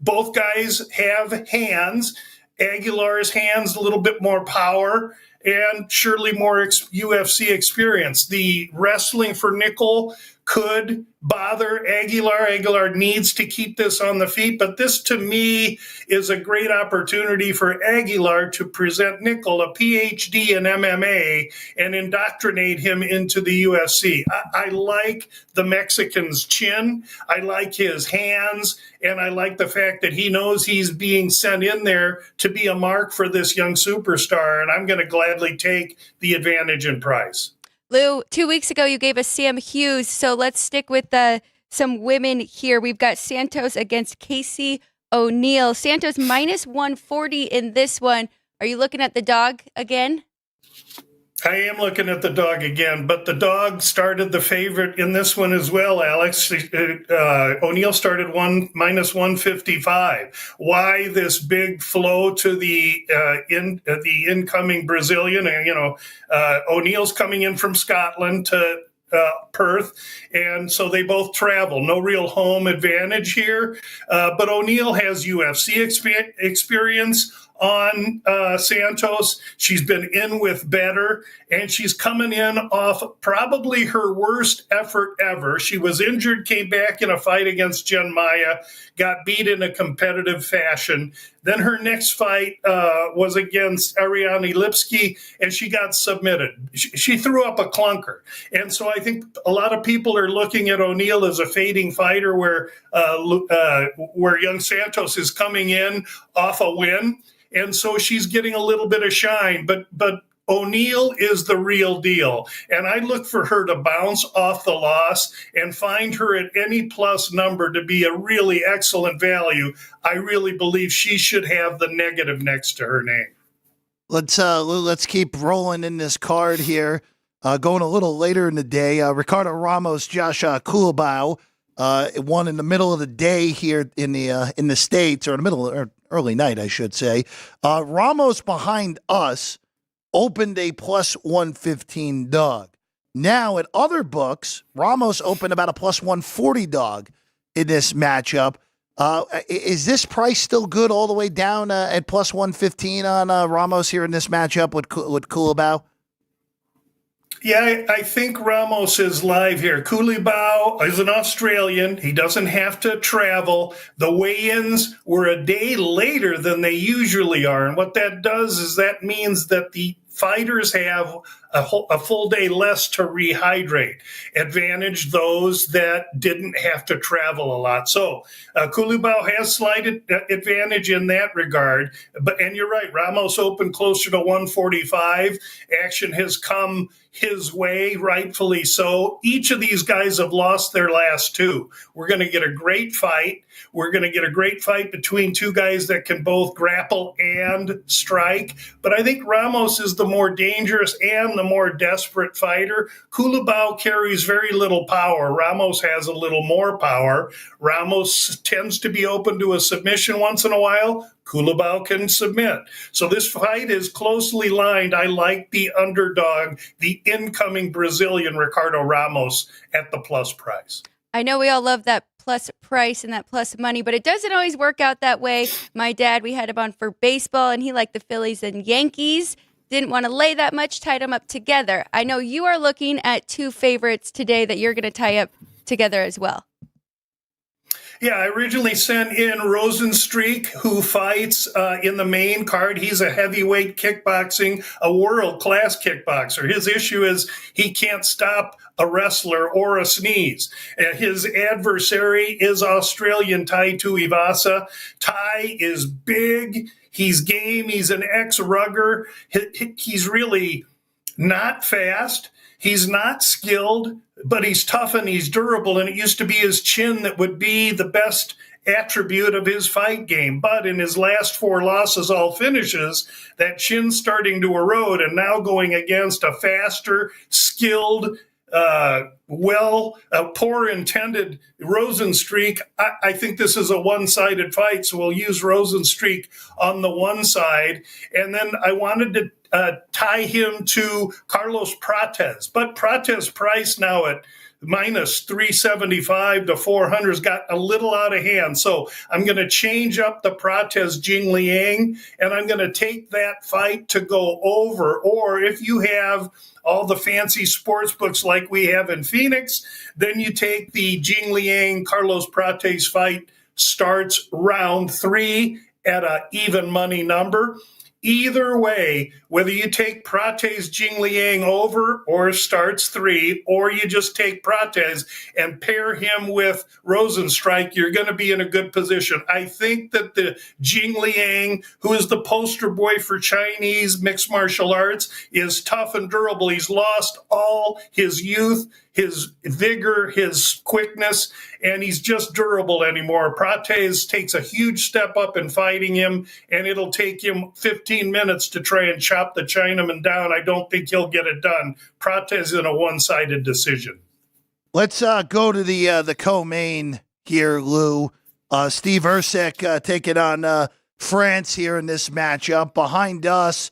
Both guys have hands. Aguilar's hands, a little bit more power, and surely more UFC experience. The wrestling for Nickel could bother Aguilar. Aguilar needs to keep this on the feet, but this to me is a great opportunity for Aguilar to present Nickel a PhD in MMA and indoctrinate him into the UFC. I like the Mexican's chin. I like his hands. And I like the fact that he knows he's being sent in there to be a mark for this young superstar. And I'm going to gladly take the advantage in price. Lou, 2 weeks ago you gave us Sam Hughes, so let's stick with some women here. We've got Santos against Casey O'Neill. Santos minus 140 in this one. Are you looking at the dog again? I am looking at the dog again, but the dog started the favorite in this one as well, Alex. O'Neill started minus 155. Why this big flow to the incoming Brazilian? And, O'Neill's coming in from Scotland to Perth, and so they both travel. No real home advantage here, but O'Neill has UFC experience on Santos. She's been in with better, and she's coming in off probably her worst effort ever. She was injured, came back in a fight against Jen Maya, got beat in a competitive fashion. Then her next fight was against Ariane Lipski, and she got submitted. She threw up a clunker. And so I think a lot of people are looking at O'Neill as a fading fighter where young Santos is coming in off a win. And so she's getting a little bit of shine, but O'Neill is the real deal. And I look for her to bounce off the loss and find her at any plus number to be a really excellent value. I really believe she should have the negative next to her name. Let's keep rolling in this card here. Going a little later in the day, Ricardo Ramos, Josh Kulabau, won in the middle of the day here in the States, or in the middle or early night, I should say. Ramos behind us opened a plus 115 dog. Now at other books, Ramos opened about a plus 140 dog in this matchup. Is this price still good all the way down at plus 115 on Ramos here in this matchup with Kulabau? Yeah, I think Ramos is live here. Kulabau is an Australian. He doesn't have to travel. The weigh-ins were a day later than they usually are. And what that does is that means that the fighters have a full day less to rehydrate. Advantage those that didn't have to travel a lot. So Kulabau has slight advantage in that regard. And you're right, Ramos opened closer to 145. Action has come his way, rightfully so. Each of these guys have lost their last two. We're going to get a great fight. We're going to get a great fight between two guys that can both grapple and strike. But I think Ramos is the more dangerous and the more desperate fighter. Kulabau carries very little power. Ramos has a little more power. Ramos tends to be open to a submission once in a while. Kulabau can submit. So this fight is closely lined. I like the underdog, the incoming Brazilian Ricardo Ramos at the plus price. I know we all love that plus price and that plus money, but it doesn't always work out that way. My dad, we had him on for baseball, and he liked the Phillies and Yankees. Didn't want to lay that much, tied them up together. I know you are looking at two favorites today that you're going to tie up together as well. Yeah, I originally sent in Rosenstreich, who fights in the main card. He's a heavyweight kickboxing, a world-class kickboxer. His issue is he can't stop a wrestler or a sneeze. His adversary is Australian Tai Tuivasa. Tai is big. He's game. He's an ex-rugger. He's really not fast. He's not skilled, but he's tough and he's durable. And it used to be his chin that would be the best attribute of his fight game. But in his last four losses, all finishes, that chin's starting to erode. And now going against a faster, skilled, poor intended Rosenstreich, I think this is a one-sided fight. So we'll use Rosenstreich on the one side. And then I wanted to tie him to Carlos Prates. But Prates' price now at minus 375 to 400's got a little out of hand. So I'm going to change up the Prates Jing Liang, and I'm going to take that fight to go over. Or if you have all the fancy sports books like we have in Phoenix, then you take the Jing Liang Carlos Prates fight starts round 3 at an even money number. Either way, whether you take Prates Jing Liang over or starts 3, or you just take Prates and pair him with Rosenstrike, you're going to be in a good position. I think that the Jing Liang, who is the poster boy for Chinese mixed martial arts, is tough and durable. He's lost all his youth, his vigor, his quickness, and he's just durable anymore. Prates takes a huge step up in fighting him, and it'll take him 15 minutes to try and chop the Chinaman down. I don't think he'll get it done. Prates in a one-sided decision. Let's go to the co-main here, Lou. Steve Erceg taking on France here in this matchup. Behind us,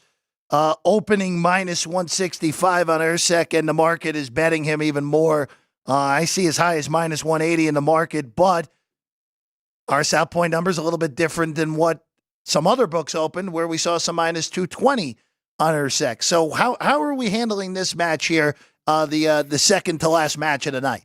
opening minus 165 on Erceg, and the market is betting him even more. I see as high as minus 180 in the market, but our South Point number is a little bit different than what some other books opened, where we saw some minus 220 on Erceg. So how are we handling this match here, the second to last match of the night?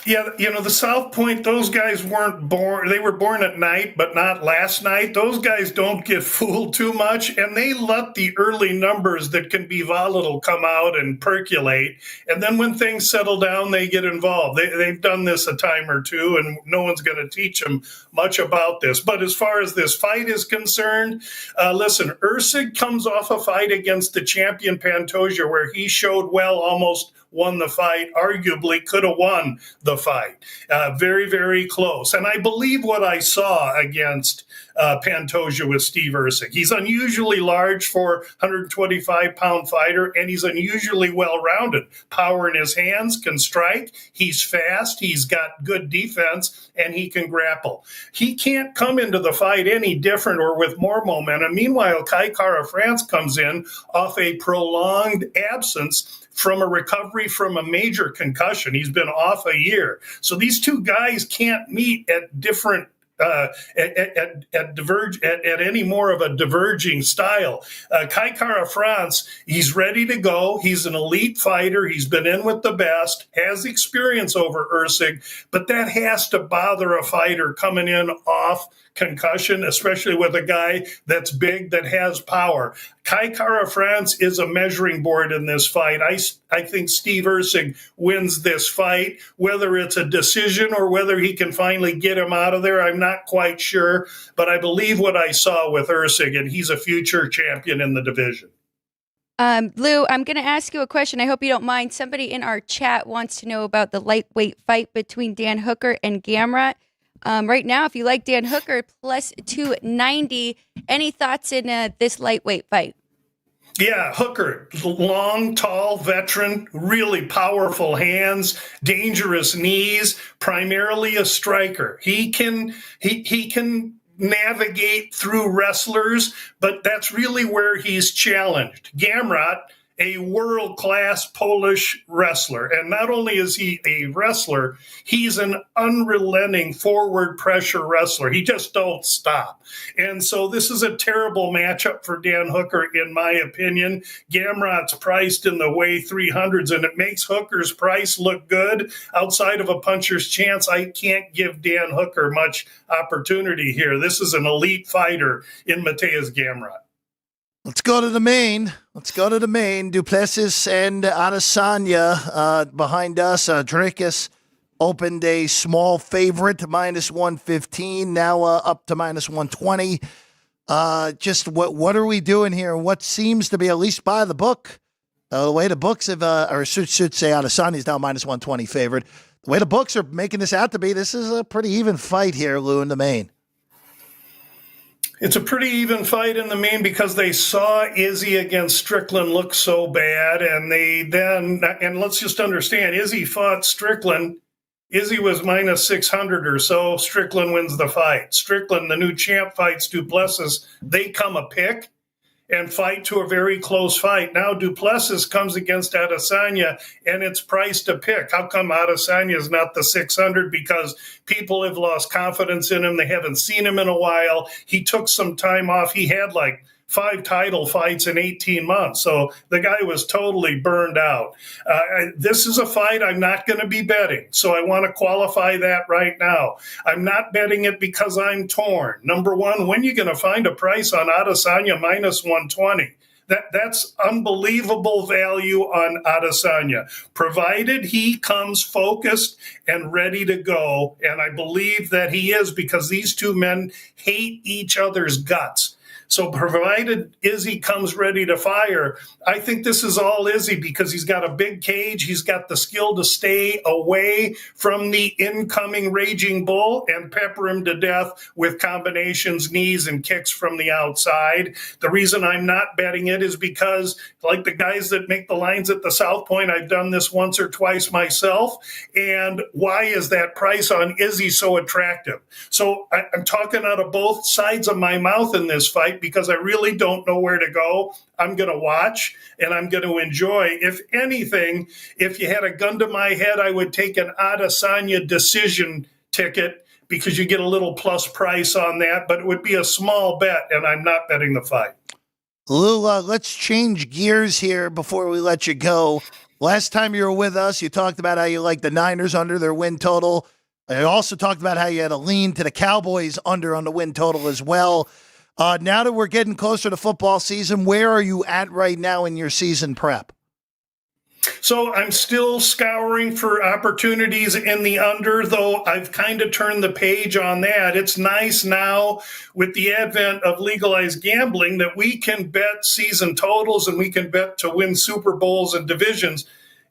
Yeah, the South Point, those guys weren't born. They were born at night, but not last night. Those guys don't get fooled too much, and they let the early numbers that can be volatile come out and percolate. And then when things settle down, they get involved. They've done this a time or two, and no one's going to teach them much about this. But as far as this fight is concerned, listen, Erceg comes off a fight against the champion Pantoja where he showed well, almost won the fight, arguably could have won the fight. Very, very close. And I believe what I saw against Pantoja with Steve Erceg. He's unusually large for a 125-pound fighter, and he's unusually well-rounded. Power in his hands, can strike, he's fast, he's got good defense, and he can grapple. He can't come into the fight any different or with more momentum. Meanwhile, Kai Kara France comes in off a prolonged absence from a recovery from a major concussion. He's been off a year. So these two guys can't meet at different at any more of a diverging style. Kai Kara France, he's ready to go. He's an elite fighter. He's been in with the best, has experience over Erceg, but that has to bother a fighter coming in off concussion, especially with a guy that's big, that has power. Kai Kara France is a measuring board in this fight. I think Steve Erceg wins this fight. Whether it's a decision or whether he can finally get him out of there, I'm not quite sure. But I believe what I saw with Erceg, and he's a future champion in the division. Lou, I'm going to ask you a question. I hope you don't mind. Somebody in our chat wants to know about the lightweight fight between Dan Hooker and Gamrot. Right now, if you like Dan Hooker, plus 290. Any thoughts in this lightweight fight? Yeah, Hooker, long, tall, veteran, really powerful hands, dangerous knees, primarily a striker. He can navigate through wrestlers, but that's really where he's challenged. Gamrot, a world-class Polish wrestler. And not only is he a wrestler, he's an unrelenting forward pressure wrestler. He just don't stop. And so this is a terrible matchup for Dan Hooker, in my opinion. Gamrot's priced in the way 300s, and it makes Hooker's price look good. Outside of a puncher's chance, I can't give Dan Hooker much opportunity here. This is an elite fighter in Mateusz Gamrot. Let's go to the main. Duplessis and Adesanya behind us. Dricus opened a small favorite, minus 115, now up to minus 120. Just what are we doing here? What seems to be, at least by the book, the way the books have, or should say Adesanya's now minus 120 favorite. The way the books are making this out to be, this is a pretty even fight here, Lou, in the main. It's a pretty even fight in the main because they saw Izzy against Strickland look so bad, and and let's just understand, Izzy fought Strickland. Izzy was minus 600 or so. Strickland wins the fight. Strickland, the new champ, fights Duplessis. They come a pick. and fight to a very close fight. Now Duplessis comes against Adesanya, and it's priced a pick. How come Adesanya is not the 600? Because people have lost confidence in him. They haven't seen him in a while. He took some time off. He had like 5 title fights in 18 months. So the guy was totally burned out. This is a fight I'm not going to be betting. So I want to qualify that right now. I'm not betting it because I'm torn. Number one, when are you going to find a price on Adesanya minus 120? That's unbelievable value on Adesanya, provided he comes focused and ready to go. And I believe that he is, because these two men hate each other's guts. So provided Izzy comes ready to fire, I think this is all Izzy, because he's got a big cage. He's got the skill to stay away from the incoming raging bull and pepper him to death with combinations, knees, and kicks from the outside. The reason I'm not betting it is because, like the guys that make the lines at the South Point, I've done this once or twice myself. And why is that price on Izzy so attractive? So I'm talking out of both sides of my mouth in this fight, because I really don't know where to go. I'm going to watch and I'm going to enjoy. If anything, if you had a gun to my head, I would take an Adesanya decision ticket, because you get a little plus price on that, but it would be a small bet, and I'm not betting the fight. Lou, let's change gears here before we let you go. Last time you were with us, you talked about how you like the Niners under their win total. I also talked about how you had a lean to the Cowboys under on the win total as well. Now that we're getting closer to football season, where are you at right now in your season prep? So I'm still scouring for opportunities in the under, though I've kind of turned the page on that. It's nice now with the advent of legalized gambling that we can bet season totals and we can bet to win Super Bowls and divisions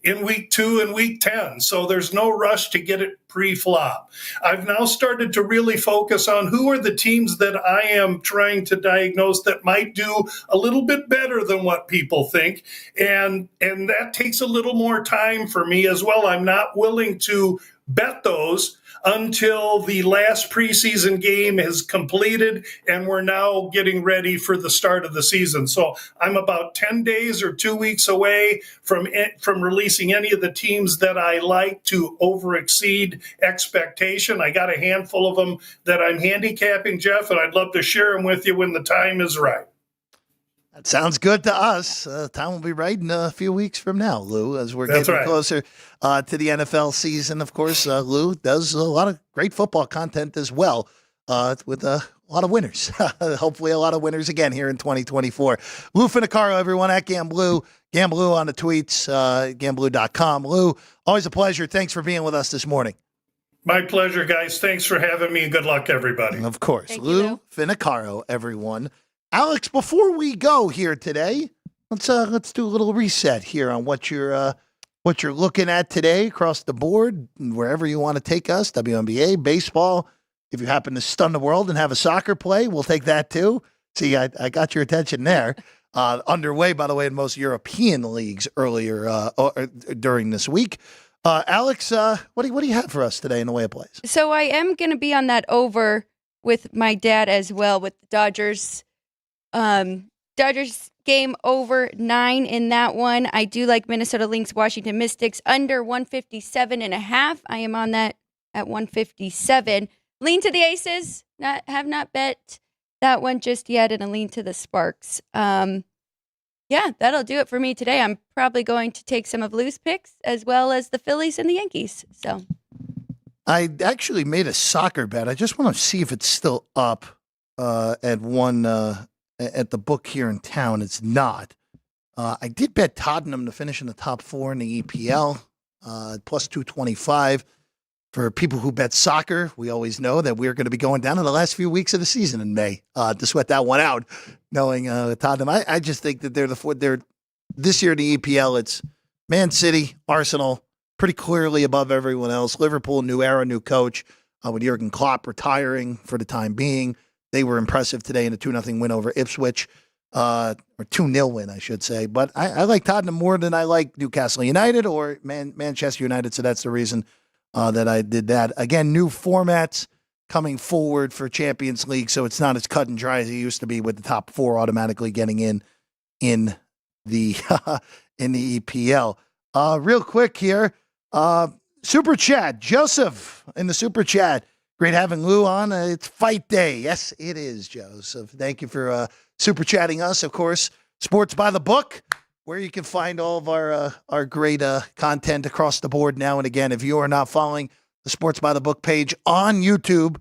in week 2 and week 10. So there's no rush to get it pre-flop. I've now started to really focus on who are the teams that I am trying to diagnose that might do a little bit better than what people think. And that takes a little more time for me as well. I'm not willing to bet those until the last preseason game is completed and we're now getting ready for the start of the season. So I'm about 10 days or 2 weeks away from releasing any of the teams that I like to overexceed expectation. I got a handful of them that I'm handicapping, Jeff, and I'd love to share them with you when the time is right. That sounds good to us. Time will be right in a few weeks from now, Lou, as we're That's getting right. closer to the NFL season. Of course, Lou does a lot of great football content as well, with a lot of winners. Hopefully a lot of winners again here in 2024. Lou Finocchiaro, everyone, at Gamblue. Gamblue on the tweets, gamblue.com. Lou, always a pleasure. Thanks for being with us this morning. My pleasure, guys. Thanks for having me. Good luck, everybody. Of course. Thank you, Lou Lou. Finocchiaro, everyone. Alex, before we go here today, let's do a little reset here on what you're looking at today across the board, wherever you want to take us. WNBA, baseball. If you happen to stun the world and have a soccer play, we'll take that too. See, I got your attention there. Underway, by the way, in most European leagues earlier during this week. Alex, what do you have for us today in the way of plays? So I am going to be on that over with my dad as well, with the Dodgers. Dodgers game over 9 in that one. I do like Minnesota Lynx, Washington Mystics under 157.5. I am on that at 157. Lean to the Aces. Have not bet that one just yet, and a lean to the Sparks. Yeah, that'll do it for me today. I'm probably going to take some of Lou's picks as well as the Phillies and the Yankees. So I actually made a soccer bet. I just want to see if it's still up at one at the book here in town. It's not. I did bet Tottenham to finish in the top 4 in the EPL, plus 225. For people who bet soccer, we always know that we're going to be going down in the last few weeks of the season in May to sweat that one out, knowing Tottenham. I just think that they're this year in the EPL, it's Man City, Arsenal, pretty clearly above everyone else. Liverpool, new era, new coach, with Jurgen Klopp retiring for the time being. They were impressive today in a 2-0 win over Ipswich, or 2-0 win, I should say. But I like Tottenham more than I like Newcastle United or Manchester United, so that's the reason that I did that. Again, new formats coming forward for Champions League, so it's not as cut and dry as it used to be with the top 4 automatically getting in the in the EPL. Real quick here, Super Chat, Joseph in the Super Chat. Great having Lou on. It's fight day. Yes, it is, Joseph. Thank you for Super Chatting us. Of course, Sports by the Book, where you can find all of our great content across the board now and again. If you are not following the Sports by the Book page on YouTube,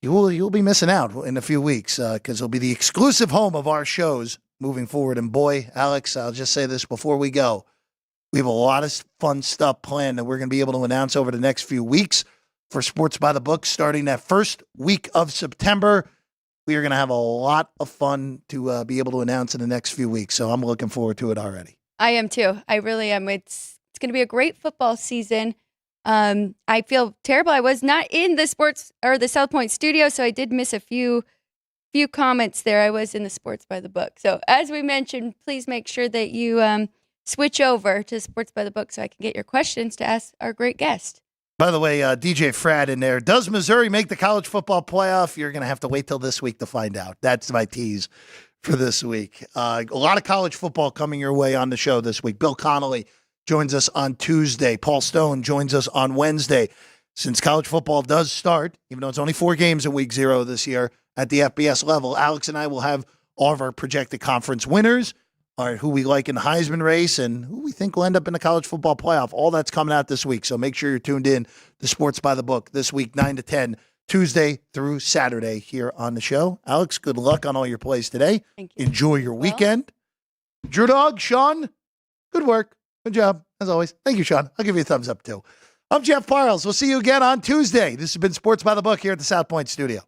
you'll be missing out in a few weeks because it'll be the exclusive home of our shows moving forward. And boy, Alex, I'll just say this before we go. We have a lot of fun stuff planned that we're going to be able to announce over the next few weeks for Sports by the Book starting that first week of September. We are going to have a lot of fun to be able to announce in the next few weeks. So I'm looking forward to it already. I am too. I really am. It's going to be a great football season. I feel terrible. I was not in the sports or the South Point studio, so I did miss a few comments there. I was in the Sports by the Book. So as we mentioned, please make sure that you switch over to Sports by the Book so I can get your questions to ask our great guest. By the way, DJ Frad in there. Does Missouri make the college football playoff? You're going to have to wait till this week to find out. That's my tease for this week. A lot of college football coming your way on the show this week. Bill Connolly joins us on Tuesday. Paul Stone joins us on Wednesday. Since college football does start, even though it's only 4 games in week 0 this year at the FBS level, Alex and I will have all of our projected conference winners, who we like in the Heisman race, and who we think will end up in the college football playoff. All that's coming out this week, so make sure you're tuned in to Sports by the Book this week, 9 to 10, Tuesday through Saturday here on the show. Alex, good luck on all your plays today. Thank you. Enjoy your weekend. Drew Dog, Sean, good work. Good job, as always. Thank you, Sean. I'll give you a thumbs up, too. I'm Jeff Parles. We'll see you again on Tuesday. This has been Sports by the Book here at the South Point Studio.